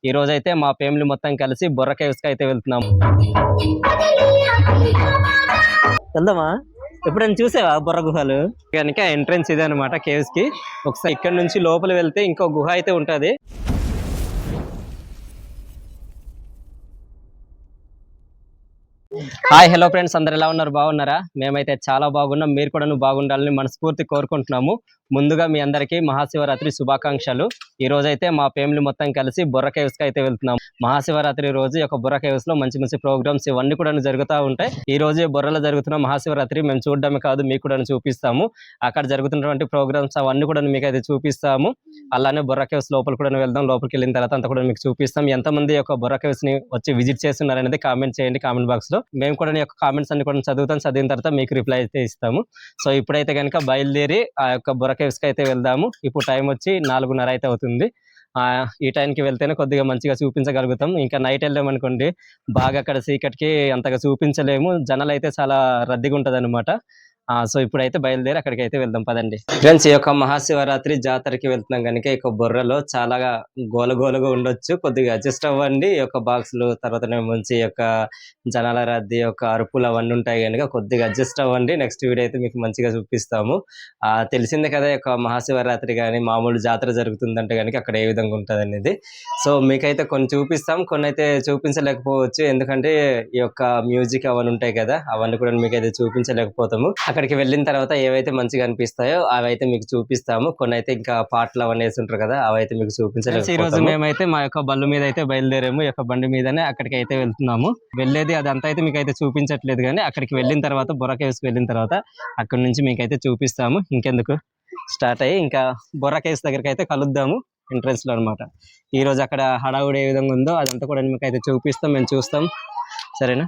ఈ రోజు అయితే మా ఫ్యామిలీ మొత్తం కలిసి బొర్రా కేవ్స్ కి అయితే వెళ్తున్నాము. వెళ్దామా? ఎప్పుడైనా చూసావా బొర్రా గుహలు? కనుక ఎంట్రన్స్ ఇదే అనమాట కేవ్స్ కి. ఒకసారి ఇక్కడ నుంచి లోపల వెళ్తే ఇంకో గుహ అయితే ఉంటది. హాయ్ హలో ఫ్రెండ్స్, అందరు ఎలా ఉన్నారు? బాగున్నారా? మేమైతే చాలా బాగున్నాం. మీరు కూడా బాగుండాలని మనస్ఫూర్తి కోరుకుంటున్నాము. ముందుగా మీ అందరికీ మహాశివరాత్రి శుభాకాంక్షలు. ఈ రోజు అయితే మా ఫ్యామిలీ మొత్తం కలిసి బొర్రా కేవ్స్ కి అయితే వెళ్తున్నాం. మహాశివరాత్రి రోజు ఒక బొర్రా కేవ్స్ లో మంచి మంచి ప్రోగ్రామ్స్ ఇవన్నీ కూడా జరుగుతూ ఉంటాయి. ఈ రోజు బొర్రలో జరుగుతున్న మహాశివరాత్రి మేము చూడడమే కాదు, మీకు కూడా చూపిస్తాము. అక్కడ జరుగుతున్నటువంటి ప్రోగ్రామ్స్ అవన్నీ కూడా మీకు అయితే చూపిస్తాము. అలానే బొర్రా కేవ్స్ లోపల కూడా వెళ్దాం. లోపలికి వెళ్ళిన తర్వాత అంతా కూడా మీకు చూపిస్తాం. ఎంతమంది యొక్క బొర్రా కేవ్స్ ని వచ్చి విజిట్ చేస్తున్నారు అనేది కామెంట్ చేయండి కామెంట్ బాక్స్ లో. మేము కూడా యొక్క కామెంట్స్ అన్ని కూడా చదివిన తర్వాత మీకు రిప్లై అయితే ఇస్తాము. సో ఇప్పుడైతే కనుక బయలుదేరి ఆ యొక్క బొర్రా కేవ్స్ కి అయితే వెళ్దాము. ఇప్పుడు టైం వచ్చి 4:30 అయితే అవుతుంది. ఈ టైంకి వెళ్తేనే కొద్దిగా మంచిగా చూపించగలుగుతాం. ఇంకా నైట్ వెళ్ళామనుకోండి బాగా అక్కడ చీకటికి అంతగా చూపించలేము. జనాలు అయితే చాలా రద్దీగా ఉంటది అనమాట. సో ఇప్పుడైతే బయలుదేరి అక్కడికి అయితే వెళ్దాం పదండి. ఫ్రెండ్స్, ఈ యొక్క మహాశివరాత్రి జాతరకి వెళ్తున్నాం కనుక ఈ యొక్క బొర్రలో చాలా గోలగోలుగా ఉండొచ్చు. కొద్దిగా అడ్జస్ట్ అవ్వండి. ఈ యొక్క బాక్సులు తర్వాత మంచి యొక్క జనాల రద్దీ యొక్క అరుపులు అవన్నీ ఉంటాయి కనుక కొద్దిగా అడ్జస్ట్ అవ్వండి. నెక్స్ట్ వీడియో అయితే మీకు మంచిగా చూపిస్తాము. తెలిసిందే కదా, ఈ యొక్క మహాశివరాత్రి కానీ మామూలు జాతర జరుగుతుందంటే కనుక అక్కడ ఏ విధంగా ఉంటుంది అనేది. సో మీకైతే కొన్ని చూపిస్తాం, కొన్ని అయితే చూపించలేకపోవచ్చు. ఎందుకంటే ఈ యొక్క మ్యూజిక్ అవన్నీ ఉంటాయి కదా, అవన్నీ కూడా మీకైతే చూపించలేకపోతాము. అక్కడికి వెళ్ళిన తర్వాత ఏవైతే మంచిగా అనిపిస్తాయో అవైతే మీకు చూపిస్తాము. కొన్ని అయితే ఇంకా పాటలు అవన్నీ వేస్తుంటారు కదా, అవైతే మీకు చూపించలేదు. ఈ రోజు మేమైతే మా యొక్క బళ్ళు మీద అయితే బయలుదేరాము. ఈ యొక్క బండి మీదనే అక్కడికి అయితే వెళ్తున్నాము. వెళ్ళేది అదంతా అయితే మీకు అయితే చూపించట్లేదు, కానీ అక్కడికి వెళ్ళిన తర్వాత బొర్రా కేవ్స్ కి వెళ్ళిన తర్వాత అక్కడి నుంచి మీకైతే చూపిస్తాము. ఇంకెందుకు స్టార్ట్ అయ్యి ఇంకా బొర్రా కేవ్స్ దగ్గరికి అయితే కలుద్దాము ఎంట్రన్స్ లో అనమాట. ఈ రోజు అక్కడ హడావుడి ఏ విధంగా ఉందో అదంతా కూడా మీకు అయితే చూపిస్తాం, మేము చూస్తాం. సరేనా?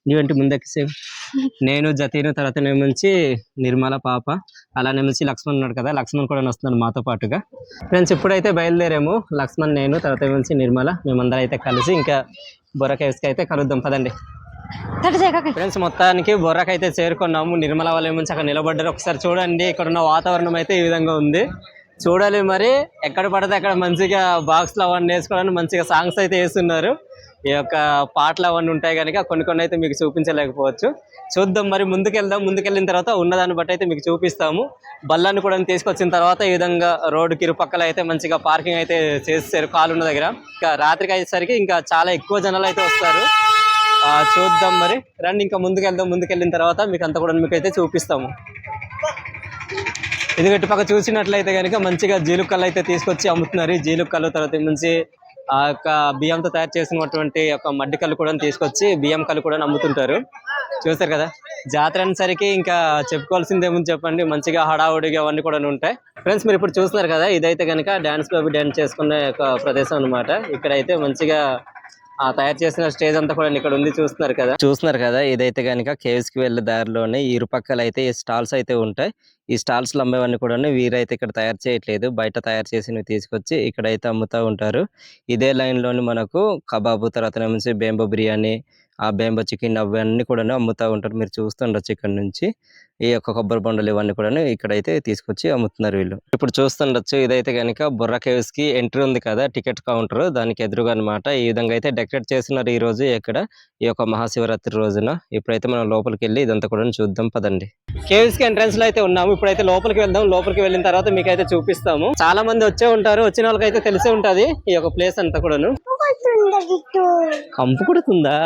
నువ్వేంటి ముందకి సేవ్? నేను జతీను, తర్వాత నుంచి నిర్మల పాప, అలానే నుంచి లక్ష్మణ్ ఉన్నాడు కదా, లక్ష్మణ్ కూడా వస్తున్నాడు మాతో పాటుగా. ఫ్రెండ్స్, ఇప్పుడైతే బయలుదేరాము. లక్ష్మణ్, నేను, తర్వాత నుంచి నిర్మల, మేమందరం అయితే కలిసి ఇంకా బొర్రా కేవ్స్ కి అయితే కలుద్దాం పదండి. ఫ్రెండ్స్, మొత్తానికి బొర్రాకి అయితే చేరుకున్నాము. నిర్మల వాళ్ళ నుంచి అక్కడ నిలబడ్డారు. ఒకసారి చూడండి, ఇక్కడ ఉన్న వాతావరణం అయితే ఈ విధంగా ఉంది. చూడాలి మరి. ఎక్కడ పడితే అక్కడ మంచిగా బాక్స్లో అవన్నీ వేసుకోవడానికి మంచిగా సాంగ్స్ అయితే వేస్తున్నారు. ఈ యొక్క పాటలు అవన్నీ ఉంటాయి కనుక కొన్ని అయితే మీకు చూపించలేకపోవచ్చు. చూద్దాం మరి, ముందుకెళ్ళిన తర్వాత ఉన్నదాన్ని బట్టి అయితే మీకు చూపిస్తాము. బళ్ళాన్ని కూడా తీసుకొచ్చిన తర్వాత ఈ విధంగా రోడ్డుకి ఇరుపక్కల అయితే మంచిగా పార్కింగ్ అయితే చేస్తారు కాలున్న దగ్గర. ఇంకా రాత్రికి అయ్యేసరికి ఇంకా చాలా ఎక్కువ జనాలు అయితే వస్తారు. చూద్దాం మరి, రండి ఇంకా ముందుకెళ్ళిన తర్వాత మీకు అంతా కూడా మీకు అయితే చూపిస్తాము. ఇది ఇటుపక్క చూసినట్లయితే కనుక మంచిగా జీలుక్కలు అయితే తీసుకొచ్చి అమ్ముతున్నారు. ఈ జీలుక్కలు తర్వాత నుంచి ఆ యొక్క బియ్యంతో తయారు చేసినటువంటి యొక్క మడ్డి కళ్ళు కూడా తీసుకొచ్చి బియ్యం కళ్ళు కూడా అమ్ముతుంటారు. చూస్తారు కదా, జాతర అనేసరికి ఇంకా చెప్పుకోవాల్సింది ఏముంది చెప్పండి, మంచిగా హడావుడిగా అవన్నీ కూడా ఉంటాయి. ఫ్రెండ్స్, మీరు ఇప్పుడు చూస్తున్నారు కదా, ఇదైతే కనుక డాన్స్ బాబీ డాన్స్ చేసుకునే ఒక ప్రదేశం అనమాట. ఇక్కడైతే మంచిగా తయారు చేసిన స్టేజ్ అంతా కూడా ఇక్కడ ఉంది. చూస్తున్నారు కదా, ఇదైతే కనుక కేవ్స్ కి వెళ్లే దారిలోనే ఇరుపక్కల అయితే ఈ స్టాల్స్ అయితే ఉంటాయి. ఈ స్టాల్స్ లో అమ్మేవన్నీ కూడా వీరైతే ఇక్కడ తయారు చేయట్లేదు, బయట తయారు చేసి తీసుకొచ్చి ఇక్కడైతే అమ్ముతూ ఉంటారు. ఇదే లైన్ లోని మనకు కబాబు, తర్వాత నుంచి బేంబో బిర్యానీ, ఆ బేంబో చికెన్ అవన్నీ కూడా అమ్ముతూ ఉంటారు. మీరు చూస్తుండొచ్చు ఇక్కడ నుంచి ఈ యొక్క కొబ్బరి బొండలు ఇవన్నీ కూడా ఇక్కడైతే తీసుకొచ్చి అమ్ముతున్నారు వీళ్ళు. ఇప్పుడు చూస్తుండొచ్చు, ఇదైతే కనుక బొర్రా కేవ్స్ కి ఎంట్రీ ఉంది కదా, టికెట్ కౌంటర్, దానికి ఎదురుగా అనమాట. ఈ విధంగా అయితే డెకరేట్ చేస్తున్నారు ఈ రోజు ఇక్కడ ఈ యొక్క మహాశివరాత్రి రోజున. ఇప్పుడైతే మనం లోపలికి వెళ్ళి ఇదంతా కూడా చూద్దాం పదండి. కేవ్స్ కి ఎంట్రన్స్ లో అయితే ఉన్నాము. ఇప్పుడైతే లోపలికి వెళ్దాం. లోపలికి వెళ్ళిన తర్వాత మీకు అయితే చూపిస్తాము. చాలా మంది వచ్చే ఉంటారు, వచ్చిన వాళ్ళకి అయితే తెలిసే ఉంటది ఈ యొక్క ప్లేస్ అంతా కూడాను. కంపు కుడుతుందా?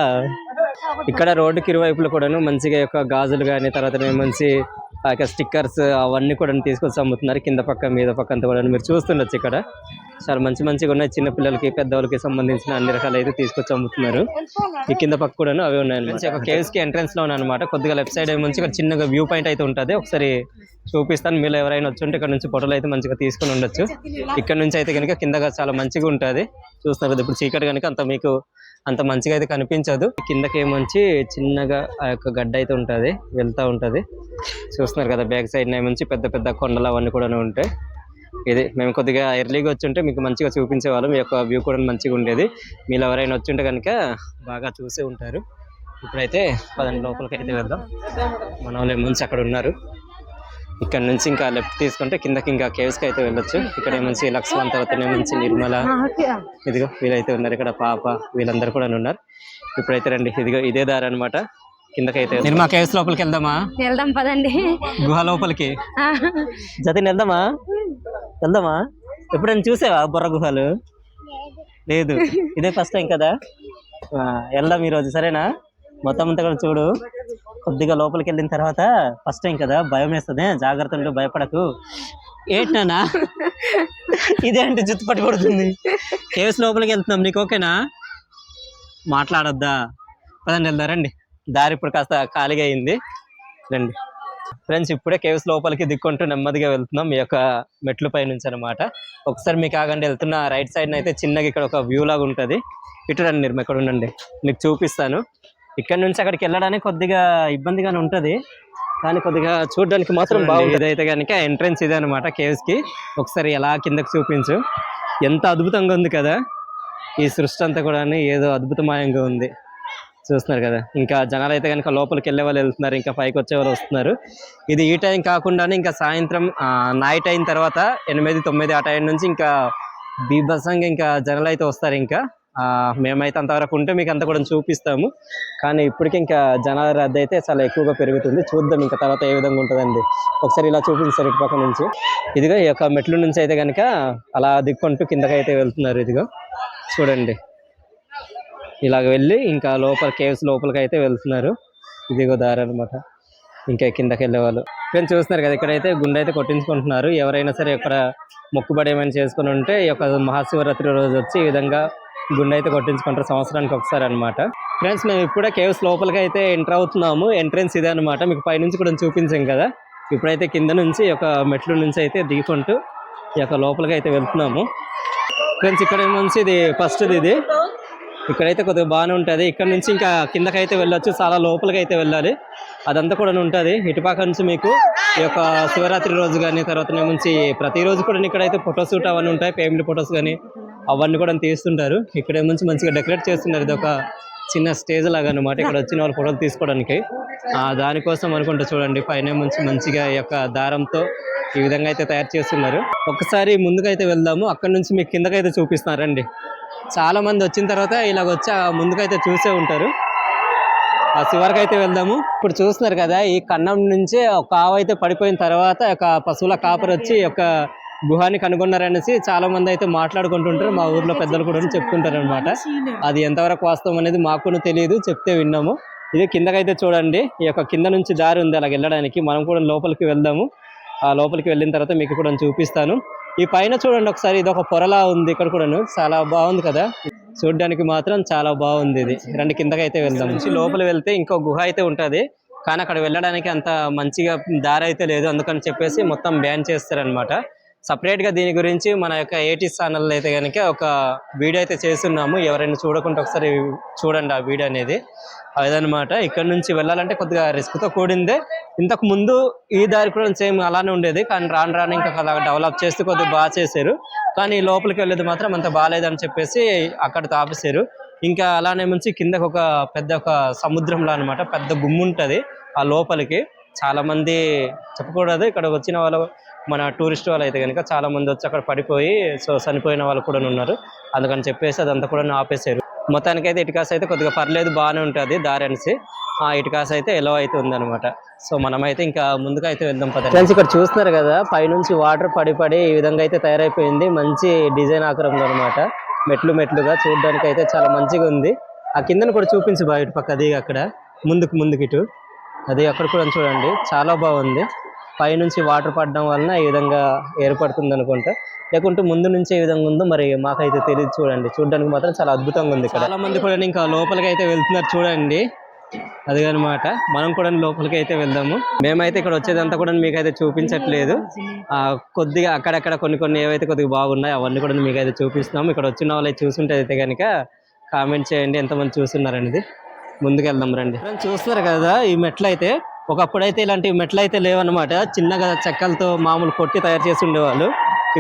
ఇక్కడ రోడ్డుకి ఇరువైపులు కూడాను మంచిగా యొక్క గాజులు కానీ తర్వాత మంచి స్టిక్కర్స్ అవన్నీ కూడా తీసుకొచ్చి అమ్ముతున్నారు. కింద పక్క మీద పక్క అంతా కూడా మీరు చూస్తుండొచ్చు. ఇక్కడ చాలా మంచిగా ఉన్నాయి. చిన్న పిల్లలకి పెద్దవాళ్ళకి సంబంధించిన అన్ని రకాలు అయితే తీసుకొచ్చి అమ్ముతున్నారు. ఈ కింద పక్క కూడా అవే ఉన్నాయి. కేవ్స్ కి ఎంట్రన్స్ లో అనమాట. కొద్దిగా లెఫ్ట్ సైడ్ నుంచి ఇక్కడ చిన్నగా వ్యూ పాయింట్ అయితే ఉంటుంది. ఒకసారి చూపిస్తాను. మీరు ఎవరైనా వచ్చి ఇక్కడ నుంచి ఫోటోలు అయితే మంచిగా తీసుకుని ఉండొచ్చు. ఇక్కడ నుంచి అయితే కనుక కిందగా చాలా మంచిగా ఉంటుంది. చూస్తున్నారు కదా, ఇప్పుడు చీకటి కనుక అంత మంచిగా అయితే కనిపించదు. కిందకి ఏమొచ్చి చిన్నగా ఆ యొక్క గడ్డ అయితే ఉంటుంది, వెళ్తూ ఉంటుంది. చూస్తున్నారు కదా, బ్యాక్ సైడ్ నుంచి పెద్ద కొండలు అవన్నీ కూడా ఉంటాయి. ఇది మేము కొద్దిగా ఎర్లీగా వచ్చి మీకు మంచిగా చూపించేవాళ్ళం. మీ యొక్క వ్యూ కూడా మంచిగా ఉండేది. మీరు ఎవరైనా వచ్చి కనుక బాగా చూసే ఉంటారు. ఇప్పుడైతే పదండి లోపలికి అయితే వెళ్దాం. మన వాళ్ళు ఏమొచ్చి అక్కడ ఉన్నారు. ఇక్కడ నుంచి ఇంకా లెఫ్ట్ తీసుకుంటే కిందకి ఇంకా కేవ్స్ కి అయితే వెళ్ళొచ్చు. ఇక్కడ ఏమంచి లక్ష్మణ్ తర్వాత ఏమంచి నిర్మల, ఇదిగో వీళ్ళైతే ఉన్నారు. ఇక్కడ పాప వీళ్ళందరూ కూడా ఉన్నారు. ఇప్పుడైతే రండి, ఇదిగో ఇదే దారి అనమాట. కిందకైతే నిర్మా కేవ్స్ లోపలికి వెళ్దామా? వెళ్దాం పదండి. గుహ లోపలికి జతిన్ వెళ్దామా? వెళ్దామా? ఎప్పుడైనా చూసావా బొర్ర గుహలు? లేదు, ఇదే ఫస్ట్ టైం కదా. వెళ్దాం ఈరోజు, సరేనా? మొత్తం అంతా కూడా చూడు. కొద్దిగా లోపలికి వెళ్ళిన తర్వాత ఫస్ట్ టైం కదా, భయం వేస్తుంది, జాగ్రత్తగా భయపడకు. ఏంటన్నా ఇదే అంటే జుత్తు పట్టుబడుతుంది. కేవ్స్ లోపలికి వెళ్తున్నాం, నీకు ఓకేనా? మాట్లాడొద్దా? పదండి వెళ్దా రండి. దారి ఇప్పుడు కాస్త ఖాళీగా అయింది, రండి ఫ్రెండ్స్. ఇప్పుడే కేవ్స్ లోపలికి దిక్కుంటూ నెమ్మదిగా వెళ్తున్నాం ఈ యొక్క మెట్లు పై నుంచి అనమాట. ఒకసారి మీకు ఆగండి, వెళ్తున్న రైట్ సైడ్ అయితే చిన్నగా ఇక్కడ ఒక వ్యూ లాగా ఉంటుంది. ఇటు రండి నిర్మ, ఇక్కడ ఉండండి, మీకు చూపిస్తాను. ఇక్కడ నుంచి అక్కడికి వెళ్ళడానికి కొద్దిగా ఇబ్బందిగానే ఉంటుంది, కానీ కొద్దిగా చూడడానికి మాత్రం బాగుంది. ఇదైతే కనుక ఎంట్రన్స్ ఇదే అనమాట కేవ్స్ కి. ఒకసారి ఎలా కిందకి చూపించు, ఎంత అద్భుతంగా ఉంది కదా. ఈ సృష్టి అంతా కూడా ఏదో అద్భుతమయంగా ఉంది, చూస్తున్నారు కదా. ఇంకా జనాలు అయితే కనుక లోపలికి వెళ్ళే వాళ్ళు వెళ్తున్నారు, ఇంకా పైకి వచ్చే వాళ్ళు వస్తున్నారు. ఇది ఈ టైం కాకుండానే ఇంకా సాయంత్రం నైట్ అయిన తర్వాత 8, 9 ఆ టైం నుంచి ఇంకా బీభత్సంగా ఇంకా జనాలు అయితే వస్తారు. ఇంకా మేమైతే అంతవరకు ఉంటే మీకు అంతా కూడా చూపిస్తాము, కానీ ఇప్పటికి ఇంకా జనాల రద్దు అయితే చాలా ఎక్కువగా పెరుగుతుంది. చూద్దాం ఇంకా తర్వాత ఏ విధంగా ఉంటుందండి. ఒకసారి ఇలా చూపిస్తారు ఇటు పక్క నుంచి. ఇదిగో ఈ యొక్క మెట్ల నుంచి అయితే కనుక అలా దిక్కుంటూ కిందకైతే వెళ్తున్నారు. ఇదిగో చూడండి, ఇలాగ వెళ్ళి ఇంకా లోపల కేవ్స్ లోపలికి అయితే వెళ్తున్నారు. ఇదిగో దారి అనమాట ఇంకా కిందకి వెళ్ళే వాళ్ళు. ఫ్రెండ్స్ చూస్తున్నారు కదా, ఇక్కడైతే గుండె అయితే కొట్టించుకుంటున్నారు. ఎవరైనా సరే ఇక్కడ మొక్కుబడి ఏమైనా చేసుకుని ఉంటే ఈ యొక్క మహాశివరాత్రి రోజు వచ్చి ఈ విధంగా గుండె అయితే కొట్టించుకుంటారు, సంవత్సరానికి ఒకసారి అనమాట. ఫ్రెండ్స్ మేము ఇప్పుడే కేవ్స్ లోపలికి అయితే ఎంటర్ అవుతున్నాము. ఎంట్రెన్స్ ఇదే అనమాట, మీకు పైనుంచి కూడా చూపించాం కదా. ఇప్పుడైతే కింద నుంచి ఒక మెట్ల నుంచి అయితే దిగుకుంటూ ఈ యొక్క లోపలికి అయితే వెళ్తున్నాము. ఫ్రెండ్స్ ఇక్కడ ఏమొచ్చి ఇది ఫస్ట్ ఇది, ఇక్కడైతే కొద్దిగా బాగానే ఉంటుంది. ఇక్కడ నుంచి ఇంకా కిందకైతే వెళ్ళొచ్చు, చాలా లోపలికి అయితే వెళ్ళాలి. అదంతా కూడా ఉంటుంది. ఇటుపక్క నుంచి మీకు ఈ యొక్క శివరాత్రి రోజు కానీ తర్వాత నుంచి ప్రతిరోజు కూడా ఇక్కడైతే ఫోటోషూట్ అవన్నీ ఉంటాయి, ఫ్యామిలీ ఫొటోస్ కానీ అవన్నీ కూడా తీస్తుంటారు. ఇక్కడ నుంచి మంచిగా డెకరేట్ చేస్తున్నారు. ఇది ఒక చిన్న స్టేజ్ లాగా అనమాట, ఇక్కడ వచ్చిన వాళ్ళు ఫోటోలు తీసుకోవడానికి. దానికోసం అనుకుంటా చూడండి, పైన మంచిగా ఈ యొక్క దారంతో ఈ విధంగా అయితే తయారు చేస్తున్నారు. ఒకసారి ముందుకైతే వెళ్దాము, అక్కడ నుంచి మీకు కిందకైతే చూపిస్తున్నారండి. చాలా మంది వచ్చిన తర్వాత ఇలాగ వచ్చి ముందుకైతే చూసే ఉంటారు. ఆ చివరికి అయితే వెళ్దాము. ఇప్పుడు చూస్తున్నారు కదా, ఈ కన్నం నుంచి ఒక ఆవు అయితే పడిపోయిన తర్వాత ఒక పశువుల కాపరి వచ్చి ఒక గుహాన్ని కనుగొన్నారనేసి చాలా మంది అయితే మాట్లాడుకుంటుంటారు. మా ఊర్లో పెద్దలు కూడా చెప్తుంటారు అనమాట. అది ఎంతవరకు వాస్తవం అనేది మాకు తెలియదు, చెప్తే విన్నాము. ఇది కిందకైతే చూడండి, ఈ యొక్క కింద నుంచి దారి ఉంది అలాగ వెళ్ళడానికి. మనం కూడా లోపలికి వెళ్దాము. ఆ లోపలికి వెళ్ళిన తర్వాత మీకు కూడా చూపిస్తాను. ఈ పైన చూడండి ఒకసారి, ఇది ఒక పొరలా ఉంది. ఇక్కడ కూడాను చాలా బాగుంది కదా, చూడడానికి మాత్రం చాలా బాగుంది. ఇది రండి కిందకైతే వెళ్దాం. లోపల వెళ్తే ఇంకో గుహ అయితే ఉంటుంది, కానీ అక్కడ వెళ్ళడానికి అంత మంచిగా దారి అయితే లేదు. అందుకని చెప్పేసి మొత్తం బ్యాన్ చేస్తారనమాట. సపరేట్ గా దీని గురించి మన యొక్క ఏటీ ఛానల్ అయితే కనుక ఒక వీడియో అయితే చేస్తున్నాము. ఎవరైనా చూడకుండా ఒకసారి చూడండి ఆ వీడియో అనేది. అదనమాట. ఇక్కడ నుంచి వెళ్ళాలంటే కొద్దిగా రిస్క్ తో కూడిందే. ఇంతకు ముందు ఈ దారి కూడా సేమ్ అలానే ఉండేది, కానీ రాను ఇంకా అలా డెవలప్ చేస్తూ కొద్దిగా బాగా చేశారు. కానీ లోపలికి వెళ్ళేది మాత్రం అంత బాగాలేదని చెప్పేసి అక్కడితో ఆపేశారు. ఇంకా అలానే నుంచి కిందకు ఒక పెద్ద ఒక సముద్రంలో అనమాట, పెద్ద గుమ్ము ఉంటుంది. ఆ లోపలికి చాలా మంది చెప్పకూడదు, ఇక్కడ వచ్చిన వాళ్ళు మన టూరిస్ట్ వాళ్ళు అయితే కనుక చాలా మంది వచ్చి అక్కడ పడిపోయి చనిపోయిన వాళ్ళు కూడా ఉన్నారు. అందుకని చెప్పేసి అదంతా కూడా ఆపేశారు. మొత్తానికి అయితే ఇటుకాస అయితే కొద్దిగా పర్లేదు, బాగానే ఉంటుంది దారి అనేసి. ఆ ఇటుకాస అయితే ఎలా అయితే ఉందన్నమాట. సో మనమైతే ఇంకా ముందుకు అయితే వెళ్దాం పద. ఫ్రెండ్స్ ఇక్కడ చూస్తున్నారు కదా, పైనుంచి వాటర్ పడి ఈ విధంగా అయితే తయారైపోయింది. మంచి డిజైన్ ఆకారంలో అనమాట, మెట్లుగా చూడడానికి అయితే చాలా మంచిగా ఉంది. ఆ కిందను కూడా చూపించు బా, ఇటు పక్క అది అక్కడ ముందుకు ఇటు అది అక్కడ కూడా చూడండి, చాలా బాగుంది. పైనుంచి వాటర్ పడడం వలన ఈ విధంగా ఏర్పడుతుంది అనుకుంటా, లేకుంటే ముందు నుంచి ఏ విధంగా ఉందో మరి మాకైతే తెలియదు. చూడడానికి మాత్రం చాలా అద్భుతంగా ఉంది. ఇక్కడ చాలా మంది కూడా ఇంకా లోపలికి అయితే వెళ్తున్నారు చూడండి, అది అనమాట. మనం కూడా లోపలికి అయితే వెళ్దాము. మేమైతే ఇక్కడ వచ్చేదంతా కూడా మీకైతే చూపించట్లేదు. కొద్దిగా అక్కడక్కడ కొన్ని ఏవైతే కొద్దిగా బాగున్నాయి అవన్నీ కూడా మీకైతే చూపిస్తున్నాము. ఇక్కడ వచ్చిన వాళ్ళు చూస్తుంటే అయితే కనుక కామెంట్ చేయండి ఎంతమంది చూస్తున్నారనేది. ముందుకు వెళ్దాం రండి. చూస్తున్నారు కదా, ఈ మెట్లు అయితే ఒకప్పుడైతే ఇలాంటి మెట్లు అయితే లేవన్నమాట. చిన్నగా చెక్కలతో మామూలు కొట్టి తయారు చేసి ఉండేవాళ్ళు.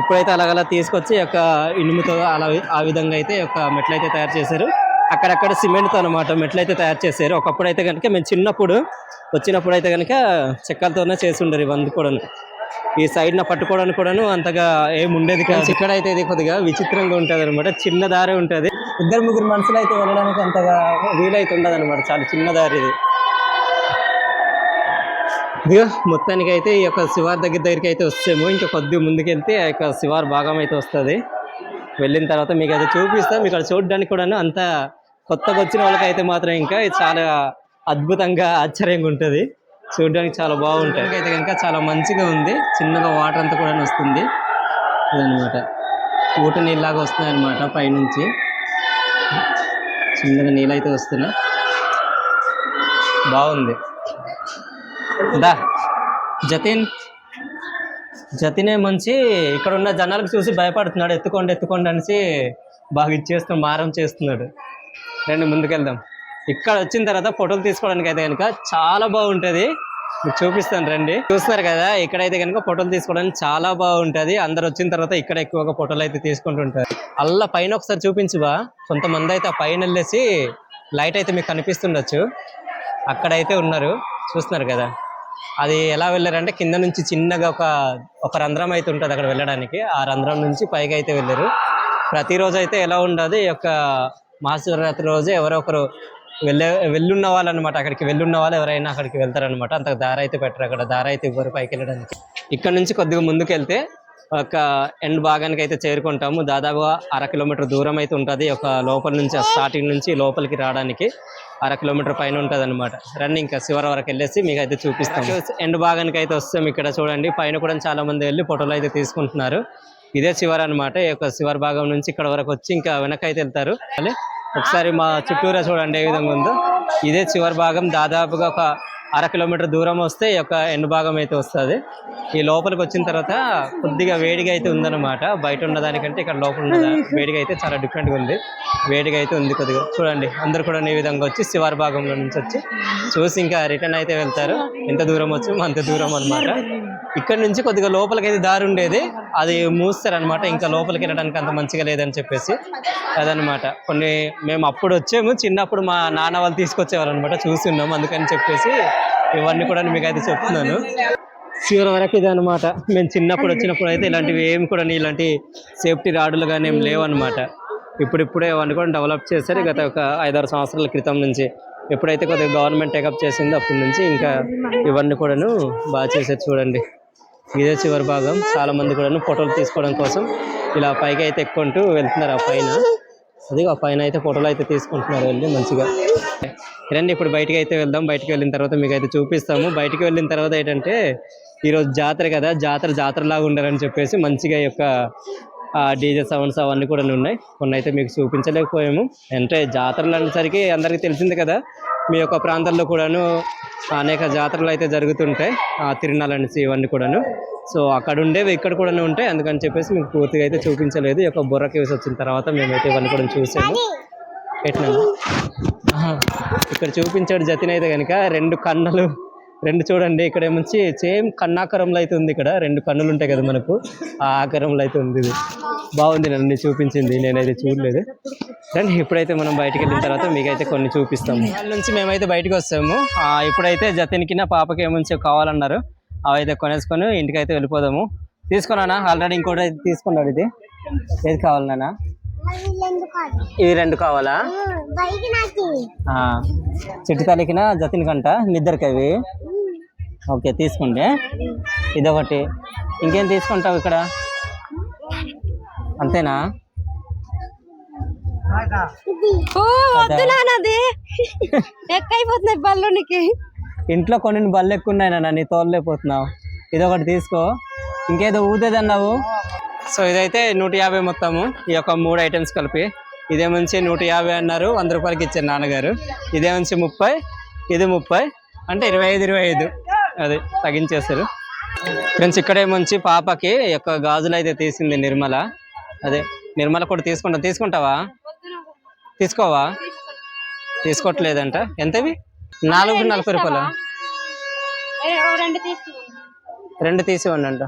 ఇప్పుడైతే అలాగలా తీసుకొచ్చి యొక్క ఇనుముతో అలా ఆ విధంగా అయితే ఒక మెట్లు అయితే తయారు చేశారు. అక్కడక్కడ సిమెంట్తో అనమాట మెట్లు అయితే తయారు చేశారు. ఒకప్పుడు అయితే కనుక మేము చిన్నప్పుడు వచ్చినప్పుడు అయితే కనుక చెక్కలతోనే చేసి ఉండరు ఇవన్నీ కూడా. ఈ సైడ్ పట్టుకోవడానికి కూడాను అంతగా ఏమి ఉండేది కాదు. ఇక్కడైతే ఇది కొద్దిగా విచిత్రంగా ఉంటుంది అనమాట. చిన్న దారి ఉంటుంది, 2-3 మనుషులు అయితే వెళ్ళడానికి అంతగా వీలైతే ఉండదు అనమాట. చాలా చిన్న దారి ఇది. ఇదిగో మొత్తానికి అయితే ఈ యొక్క శివార్ దగ్గరికి అయితే వస్తాము. ఇంకా కొద్దిగా ముందుకెళ్తే ఆ యొక్క శివార్ భాగం అయితే వస్తుంది. వెళ్ళిన తర్వాత మీకు అయితే చూపిస్తాం. ఇక్కడ చూడడానికి కూడా అంత కొత్తగా వచ్చిన వాళ్ళకైతే మాత్రం ఇంకా చాలా అద్భుతంగా ఆశ్చర్యంగా ఉంటుంది. చూడడానికి చాలా బాగుంటుంది. అయితే కనుక చాలా మంచిగా ఉంది. చిన్నగా వాటర్ అంతా కూడా వస్తుంది ఇదనమాట. ఊట నీళ్ళలాగా వస్తున్నాయి అనమాట. పైనుంచి చిన్నగా నీళ్ళు అయితే వస్తున్నాయి. బాగుంది. దా జతినే మంచి ఇక్కడ ఉన్న జనాలకు చూసి భయపడుతున్నాడు. ఎత్తుకోండి అనేసి బాగా ఇచ్చేస్తున్నాడు, మారం చేస్తున్నాడు. రండి ముందుకెళ్దాం. ఇక్కడ వచ్చిన తర్వాత ఫోటోలు తీసుకోవడానికి అయితే కనుక చాలా బాగుంటుంది. మీకు చూపిస్తాను రండి. చూస్తున్నారు కదా, ఇక్కడైతే కనుక ఫోటోలు తీసుకోవడానికి చాలా బాగుంటుంది. అందరు వచ్చిన తర్వాత ఇక్కడ ఎక్కువగా ఫోటోలు అయితే తీసుకుంటుంటారు. అలా పైన ఒకసారి చూపించువా. కొంతమంది అయితే ఆ పైన వెళ్ళేసి లైట్ అయితే మీకు కనిపిస్తుండొచ్చు, అక్కడైతే ఉన్నారు. చూస్తున్నారు కదా, అది ఎలా వెళ్ళారంటే కింద నుంచి చిన్నగా ఒక రంధ్రం అయితే ఉంటుంది అక్కడ వెళ్ళడానికి. ఆ రంధ్రం నుంచి పైకి అయితే వెళ్ళారు. ప్రతిరోజు అయితే ఎలా ఉండదు, ఈ యొక్క మహాశివరాత్రి రోజు ఎవరో ఒకరు వెళ్ళున్న వాళ్ళు అనమాట. అక్కడికి వెళ్ళున్న వాళ్ళు ఎవరైనా అక్కడికి వెళ్తారనమాట. అంత దారి అయితే పెట్టరు, అక్కడ దారి అయితే ఇవ్వరు పైకి వెళ్ళడానికి. ఇక్కడ నుంచి కొద్దిగా ముందుకు వెళ్తే ఒక ఎండ్ భాగానికి అయితే చేరుకుంటాము. దాదాపుగా 1/2 కిలోమీటర్ దూరం అయితే ఉంటుంది. ఒక లోపల నుంచి స్టార్టింగ్ నుంచి లోపలికి రావడానికి 1/2 కిలోమీటర్ పైన ఉంటుంది అనమాట. రండి ఇంకా శివర వరకు వెళ్ళేసి మీకు అయితే చూపిస్తాం. ఎండ్ భాగానికి అయితే వస్తాం. ఇక్కడ చూడండి పైన కూడా చాలా మంది వెళ్ళి ఫోటోలు అయితే తీసుకుంటున్నారు. ఇదే శివర్ అనమాట. ఈ యొక్క శివర్ భాగం నుంచి ఇక్కడ వరకు వచ్చి ఇంకా వెనక్కి అయితే వెళ్తారు. ఒకసారి మా చుట్టూరా చూడండి ఏ విధంగా ఉందో. ఇదే చివరి భాగం. దాదాపుగా ఒక 1/2 కిలోమీటర్ దూరం వస్తే ఈ యొక్క ఎండు భాగం అయితే వస్తుంది. ఈ లోపలికి వచ్చిన తర్వాత కొద్దిగా వేడిగా అయితే ఉందన్నమాట. బయట ఉన్నదానికంటే ఇక్కడ లోపల ఉన్న వేడిగా అయితే చాలా డిఫరెంట్గా ఉంది. వేడిగా అయితే ఉంది కొద్దిగా. చూడండి అందరు కూడా ఈ విధంగా వచ్చి శివారి భాగంలో నుంచి వచ్చి చూసి ఇంకా రిటర్న్ అయితే వెళ్తారు. ఎంత దూరం వచ్చామో అంత దూరం అనమాట. ఇక్కడ నుంచి కొద్దిగా లోపలికి అయితే దారి ఉండేది, అది మూస్తారనమాట. ఇంకా లోపలికి వెళ్ళడానికి అంత మంచిగా లేదని చెప్పేసి అదనమాట. కొన్ని మేము అప్పుడు వచ్చాము, చిన్నప్పుడు మా నాన్న వాళ్ళు తీసుకొచ్చేవారు అనమాట, చూసి ఉన్నాము. అందుకని చెప్పేసి ఇవన్నీ కూడా మీకు అయితే చెప్తున్నాను. చివరి వరకు ఇది అనమాట. మేము చిన్నప్పుడు వచ్చినప్పుడు అయితే ఇలాంటివి ఏమి కూడా ఇలాంటి సేఫ్టీ రాడులు కానీ ఏం లేవన్నమాట. ఇప్పుడిప్పుడే అవన్నీ కూడా డెవలప్ చేశారు. గత ఒక 5-6 సంవత్సరాల క్రితం నుంచి ఎప్పుడైతే కొద్దిగా గవర్నమెంట్ టేకప్ చేసిందో అప్పటి నుంచి ఇంకా ఇవన్నీ కూడాను బాగా చేశారు. చూడండి ఇదే చివరి భాగం. చాలా మంది కూడాను ఫోటోలు తీసుకోవడం కోసం ఇలా పైకి అయితే ఎక్కుంటూ వెళ్తున్నారు. ఆ పైన అది ఆ పైన అయితే ఫోటోలు అయితే తీసుకుంటున్నారు వెళ్ళి మంచిగా. రండి ఇప్పుడు బయటికి అయితే వెళ్దాం. బయటికి వెళ్ళిన తర్వాత మీకు అయితే చూపిస్తాము. బయటికి వెళ్ళిన తర్వాత ఏంటంటే ఈరోజు జాతర కదా, జాతరలాగా ఉండాలని చెప్పేసి మంచిగా ఈ యొక్క డీజే సౌండ్స్ అవన్నీ కూడా ఉన్నాయి. కొన్ని అయితే మీకు చూపించలేకపోయాము. అంటే జాతరలు అనేసరికి అందరికీ తెలిసింది కదా, మీ యొక్క ప్రాంతాల్లో కూడాను అనేక జాతరలు అయితే జరుగుతుంటాయి, తిరునాళ్ళనేసి ఇవన్నీ కూడాను. సో అక్కడ ఉండేవి ఇక్కడ కూడా ఉంటాయి. అందుకని చెప్పేసి మీకు పూర్తిగా అయితే చూపించలేదు. ఈ యొక్క బొర్రా కేవ్స్ వచ్చిన తర్వాత మేమైతే ఇవన్నీ కూడా చూసాము. ఎట్లా ఇక్కడ చూపించాడు జతిన్ అయితే కనుక 2 కన్నులు, 2 చూడండి. ఇక్కడ ఏమొచ్చి సేమ్ కన్నాకారంలో అయితే ఉంది. ఇక్కడ 2 కన్నులు ఉంటాయి కదా మనకు, ఆ ఆకారంలో అయితే ఉంది. ఇది బాగుంది, నన్ను చూపించింది, నేనైతే చూడలేదు. రండి ఇప్పుడైతే మనం బయటకు వెళ్ళిన తర్వాత మీకైతే కొన్ని చూపిస్తాము. వాళ్ళ నుంచి మేమైతే బయటకు వస్తాము. ఇప్పుడైతే జతిన్కి నా పాపకి ఏమొచ్చి కావాలన్నారు, అవైతే కొనేసుకొని ఇంటికి అయితే వెళ్ళిపోదాము. తీసుకున్నానా ఆల్రెడీ ఇంకోటి అయితే తీసుకున్నాడు. ఇది ఏది కావాలన్నా? ఇవి 2 కావాలా? చిట్టి తల్లికినా జతిన్ కంట నిద్దరికి అవి. ఓకే తీసుకోండి. ఇదొకటి. ఇంకేం తీసుకుంటావు ఇక్కడ? అంతేనా? ఎక్కైపోతున్నాయి బల్లునికి. ఇంట్లో కొన్ని బళ్ళు ఎక్కువ ఉన్నాయి నాన్న, నీ తోలలేకపోతున్నావు. ఇదొకటి తీసుకో. ఇంకేదో ఊదేదన్నావు. సో ఇదైతే 150 మొత్తము. ఈ యొక్క 3 ఐటమ్స్ కలిపి. ఇదే మంచి 150 అన్నారు, 100 రూపాయలకి ఇచ్చారు నాన్నగారు. ఇదే మంచి 30, ఇది 30, అంటే 25 అది తగ్గించేస్తారు ఫ్రెండ్స్. ఇక్కడే మంచి పాపకి యొక్క గాజులు అయితే తీసింది నిర్మల. అదే నిర్మల కూడా తీసుకుంటావా? తీసుకోవా? తీసుకోవట్లేదంట. ఎంతవి? 440 రూపాయలు. 2 తీసివ్వండి అంట.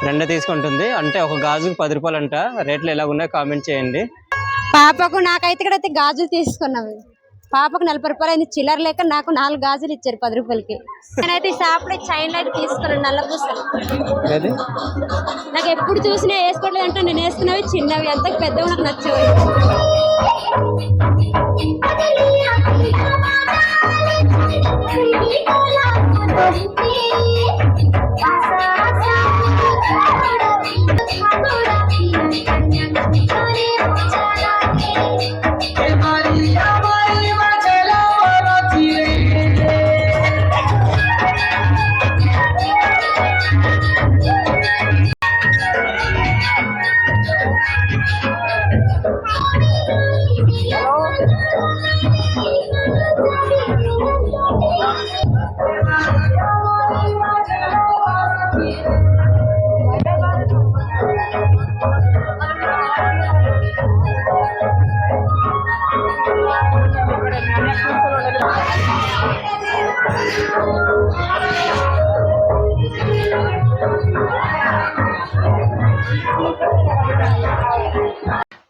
2 తీసుకుంటుంది అంటే ఒక గాజుకు 10 రూపాయలు అంట. రేట్లు ఎలా ఉన్నాయో కామెంట్ చేయండి. పాపకు నాకైతే ఇక్కడ అయితే గాజులు తీసుకున్నాము. పాపకు 40 రూపాయలు అయింది చిల్లర లేక, నాకు 4 గాజులు ఇచ్చారు 10 రూపాయలకి. నేనైతే ఈ షాప్లో చైన్ అయితే తీసుకున్నాను, నల్ల పూసలు. నాకు ఎప్పుడు చూసినా వేసుకోవట్లేదు అంటే నేను వేసుకున్నవి చిన్నవి, అంత పెద్దవి నాకు నచ్చవి.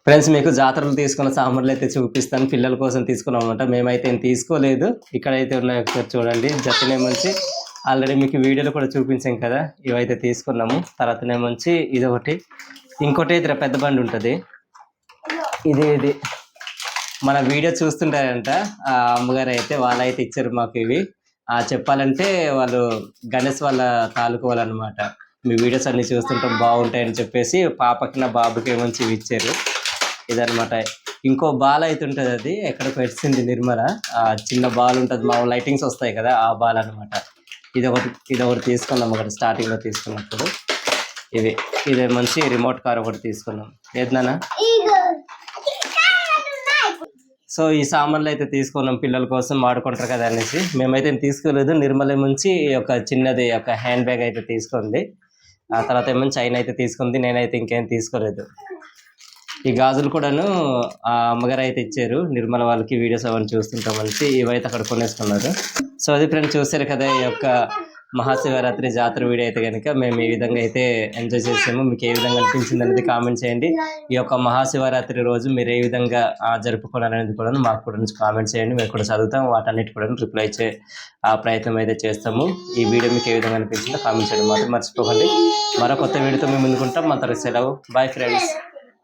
ఫ్రెండ్స్, మీకు జాతరలు తీసుకున్న సామాన్లు అయితే చూపిస్తాను. పిల్లల కోసం తీసుకున్నాం అనమాట. మేమైతే ఏం తీసుకోలేదు. ఇక్కడైతే ఉన్నాయి ఒకసారి చూడండి. జతనేమంచి ఆల్రెడీ మీకు వీడియోలో కూడా చూపించాం కదా, ఇవైతే తీసుకున్నాము. తర్వాతనేమంచి ఇది ఒకటి, ఇంకోటి అయితే పెద్ద బండి ఉంటుంది. ఇది మన వీడియో చూస్తుంటారంట ఆ అమ్మగారు అయితే, వాళ్ళైతే ఇచ్చారు మాకు ఇవి. చెప్పాలంటే వాళ్ళు గణేష్ వాళ్ళ తాలూకు వాళ్ళు అనమాట. మీ వీడియోస్ అన్ని చూస్తుంటాం బాగుంటాయని చెప్పేసి పాపకి నా బాబుకి ఏమంచి ఇవి ఇచ్చారు. ఇదనమాట. ఇంకో బాల్ అయితే ఉంటుంది, అది ఎక్కడ పెట్టింది నిర్మల. చిన్న బాల్ ఉంటుంది, మా లైటింగ్స్ వస్తాయి కదా, ఆ బాల్ అనమాట. ఇదొకటి తీసుకున్నాం ఒకటి స్టార్టింగ్లో తీసుకున్నప్పుడు. ఇది మంచి రిమోట్ కార్ ఒకటి తీసుకున్నాం. ఏదన్నా సో ఈ సామాన్లు అయితే తీసుకున్నాం, పిల్లల కోసం వాడుకుంటారు కదా అనేసి. మేమైతే తీసుకోలేదు. నిర్మల నుంచి ఒక చిన్నది ఒక హ్యాండ్ బ్యాగ్ అయితే తీసుకుంది. ఆ తర్వాత ఏమో చైన్ అయితే తీసుకుంది. నేనైతే ఇంకేం తీసుకోలేదు. ఈ గాజులు కూడాను ఆ అమ్మగారు అయితే ఇచ్చారు నిర్మల వాళ్ళకి. వీడియోస్ అవన్నీ చూస్తుంటామని ఇవైతే అక్కడ కొనేసుకున్నారు. సో అది ఫ్రెండ్స్, చూసారు కదా ఈ యొక్క మహాశివరాత్రి జాతర వీడియో అయితే కనుక మేము ఈ విధంగా అయితే ఎంజాయ్ చేసాము. మీకు ఏ విధంగా అనిపించింది అనేది కామెంట్ చేయండి. ఈ యొక్క మహాశివరాత్రి రోజు మీరు ఏ విధంగా జరుపుకోవాలనేది కూడా మాకు కూడా కామెంట్ చేయండి. మేము కూడా చదువుతాం, వాటన్నిటి కూడా రిప్లై ఇచ్చే ప్రయత్నం అయితే చేస్తాము. ఈ వీడియో మీకు ఏ విధంగా అనిపించిందో కామెంట్ చేయడం మాత్రం మర్చిపోకండి. మరో కొత్త వీడియోతో మేము ముందుకుంటాం. మన తరగతి సెలవు. Bye friends.